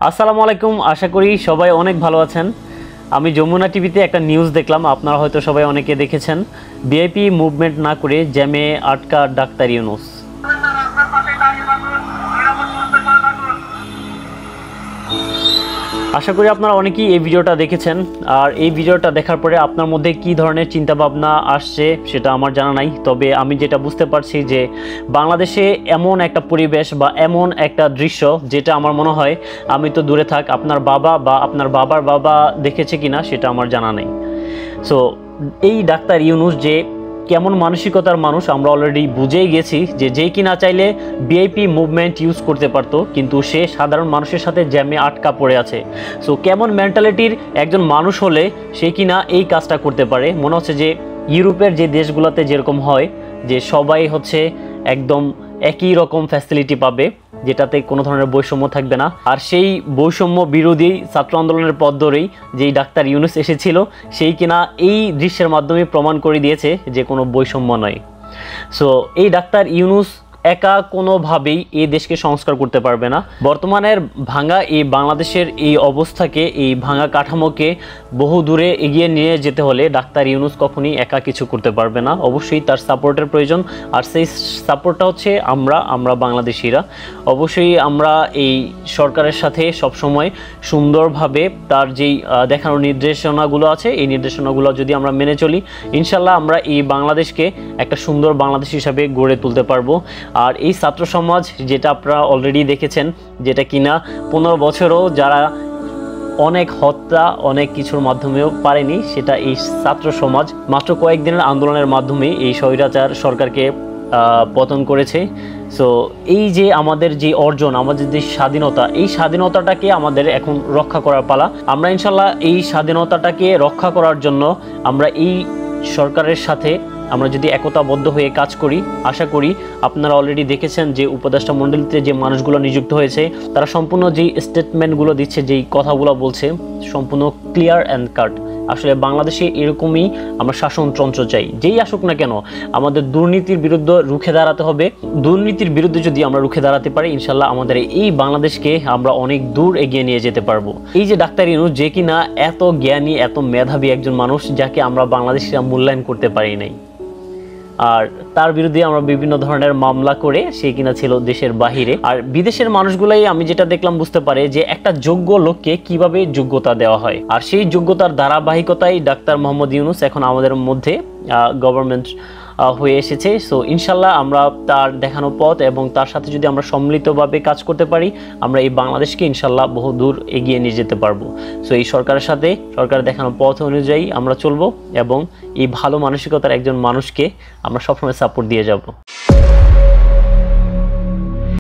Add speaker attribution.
Speaker 1: আসসালামু আলাইকুম, আশা করি সবাই অনেক ভালো আছেন। আমি যমুনা টিভিতে একটা নিউজ দেখলাম, আপনারা হয়তো সবাই অনেকে দেখেছেন। ভিআইপি মুভমেন্ট না করে জ্যামে আটকা ডাক্তার ইউনূস। আশা করি আপনারা অনেকেই এই ভিডিওটা দেখেছেন। আর এই ভিডিওটা দেখার পরে আপনার মধ্যে কি ধরনের চিন্তাভাবনা আসছে সেটা আমার জানা নাই, তবে আমি যেটা বুঝতে পারছি যে বাংলাদেশে এমন একটা পরিবেশ বা এমন একটা দৃশ্য যেটা আমার মনে হয়, আমি তো দূরে থাক, আপনার বাবা বা আপনার বাবার বাবা দেখেছে কিনা সেটা আমার জানা নেই। সো এই ডাক্তার ইউনূস যে কেমন মানসিকতার মানুষ আমরা অলরেডি বুঝেই গেছি, যে যেই কিনা চাইলে ভিআইপি মুভমেন্ট ইউজ করতে পারতো, কিন্তু সে সাধারণ মানুষের সাথে জ্যামে আটকা পড়ে আছে। সো কেমন মেন্টালিটির একজন মানুষ হলে সে কিনা এই কাজটা করতে পারে। মনে হচ্ছে যে ইউরোপের যে দেশগুলোতে যেরকম হয়, যে সবাই হচ্ছে একদম একই রকম ফ্যাসিলিটি পাবে, যেটাতে কোনো ধরনের বৈষম্য থাকবে না। আর সেই বৈষম্য বিরোধী ছাত্র আন্দোলনের পথ ধরেই যেই ডাক্তার ইউনূস এসেছিল, সেই কিনা এই দৃশ্যের মাধ্যমে প্রমাণ করে দিয়েছে যে কোনো বৈষম্য নয়। সো এই ডাক্তার ইউনূস একা কোনোভাবেই এই দেশকে সংস্কার করতে পারবে না। বর্তমানের ভাঙা এই বাংলাদেশের এই অবস্থাকে, এই ভাঙা কাঠামোকে বহু দূরে এগিয়ে নিয়ে যেতে হলে ডাক্তার ইউনূস কখনই একা কিছু করতে পারবে না। অবশ্যই তার সাপোর্টের প্রয়োজন, আর সেই সাপোর্টটা হচ্ছে আমরা বাংলাদেশিরা। অবশ্যই আমরা এই সরকারের সাথে সবসময় সুন্দরভাবে তার যেই দেখানোর নির্দেশনাগুলো আছে, এই নির্দেশনাগুলো যদি আমরা মেনে চলি, ইনশাল্লাহ আমরা এই বাংলাদেশকে একটা সুন্দর বাংলাদেশ হিসাবে গড়ে তুলতে পারবো। আর এই ছাত্র সমাজ, যেটা আপনারা অলরেডি দেখেছেন, যেটা কিনা 15 বছরও যারা অনেক হত্যা অনেক কিছুর মাধ্যমেও পারেনি, সেটা এই ছাত্র সমাজ মাত্র কয়েকদিনের আন্দোলনের মাধ্যমে এই স্বৈরাচার সরকারকে পতন করেছে। সো এই যে আমাদের যে অর্জন, আমাদের যে স্বাধীনতা, এই স্বাধীনতাটাকে আমাদের এখন রক্ষা করার পালা। আমরা ইনশাল্লাহ এই স্বাধীনতাটাকে রক্ষা করার জন্য আমরা এই সরকারের সাথে আমরা যদি একতাবদ্ধ হয়ে কাজ করি, আশা করি আপনারা অলরেডি দেখেছেন যে উপদেষ্টা মণ্ডলীতে যে মানুষগুলো নিযুক্ত হয়েছে, তারা সম্পূর্ণ যেই স্টেটমেন্টগুলো দিচ্ছে, যেই কথাগুলো বলছে, সম্পূর্ণ ক্লিয়ার অ্যান্ড কাট। আসলে বাংলাদেশে এরকমই আমরা শাসনতন্ত্র চাই, যেই আসুক না কেন। আমাদের দুর্নীতির বিরুদ্ধে রুখে দাঁড়াতে হবে। দুর্নীতির বিরুদ্ধে যদি আমরা রুখে দাঁড়াতে পারি, ইনশাল্লাহ আমাদের এই বাংলাদেশকে আমরা অনেক দূর এগিয়ে নিয়ে যেতে পারবো। এই যে ডাক্তার ইউনূস, যে কিনা এত জ্ঞানী, এত মেধাবী একজন মানুষ, যাকে আমরা বাংলাদেশিরা মূল্যায়ন করতে পারি নাই, আর তার বিরুদ্ধে আমরা বিভিন্ন ধরনের মামলা করে সে কিনা ছিল দেশের বাহিরে। আর বিদেশের মানুষগুলাই আমি যেটা দেখলাম বুঝতে পারে যে একটা যোগ্য লোককে কিভাবে যোগ্যতা দেওয়া হয়, আর সেই যোগ্যতার ধারাবাহিকতাই ডাক্তার মোহাম্মদ ইউনূস এখন আমাদের মধ্যে গভর্নমেন্ট হয়ে এসেছে। সো ইনশাল্লাহ আমরা তার দেখানো পথ এবং তার সাথে যদি আমরা সম্মিলিতভাবে কাজ করতে পারি, আমরা এই বাংলাদেশকে ইনশাল্লাহ বহু দূর এগিয়ে নিয়ে যেতে পারবো। সো এই সরকারের সাথে, সরকার দেখানো পথ অনুযায়ী আমরা চলবো এবং এই ভালো মানসিকতার একজন মানুষকে আমরা সবসময় সাপোর্ট দিয়ে যাব।